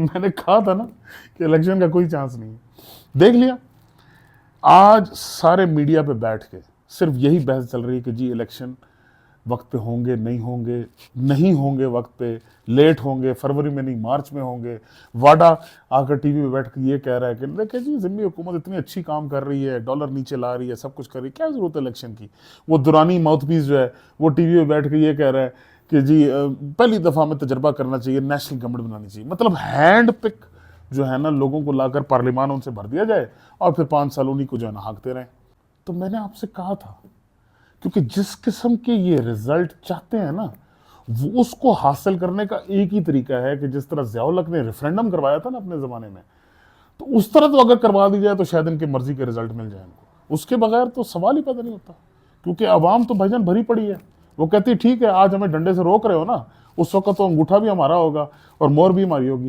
میں نے کہا تھا نا کہ الیکشن کا کوئی چانس نہیں ہے. دیکھ لیا آج سارے میڈیا پہ بیٹھ کے صرف یہی بحث چل رہی ہے کہ جی الیکشن وقت پہ ہوں گے نہیں ہوں گے وقت پہ، لیٹ ہوں گے، فروری میں نہیں مارچ میں ہوں گے. واڈا آ کر ٹی وی پہ بیٹھ کے یہ کہہ رہا ہے کہ دیکھیں جی ذمہ حکومت اتنی اچھی کام کر رہی ہے، ڈالر نیچے لا رہی ہے، سب کچھ کر رہی ہے، کیا ضرورت ہے الیکشن کی. وہ دورانی ماؤتھ پیس جو ہے وہ ٹی وی پہ بیٹھ کے یہ کہہ رہا ہے کہ جی پہلی دفعہ میں تجربہ کرنا چاہیے، نیشنل گورنمنٹ بنانی چاہیے. مطلب ہینڈ پک جو ہے نا لوگوں کو لا کر پارلیمان ان سے بھر دیا جائے اور پھر 5 سال انہی کو جو ہے نا ہانکتے رہیں. تو میں نے آپ سے کہا تھا کیونکہ جس قسم کے یہ رزلٹ چاہتے ہیں نا وہ اس کو حاصل کرنے کا ایک ہی طریقہ ہے کہ جس طرح ضیاء الحق نے ریفرینڈم کروایا تھا نا اپنے زمانے میں، تو اس طرح تو اگر کروا دی جائے تو شاید ان کی مرضی کے رزلٹ مل جائیں ان کو. اس کے بغیر تو سوال ہی پیدا نہیں ہوتا، کیونکہ عوام تو بھائی جان بھری پڑی ہے. وہ کہتی ہے ٹھیک ہے آج ہمیں ڈنڈے سے روک رہے ہو نا، اس وقت تو انگوٹھا بھی ہمارا ہوگا اور مور بھی ہماری ہوگی.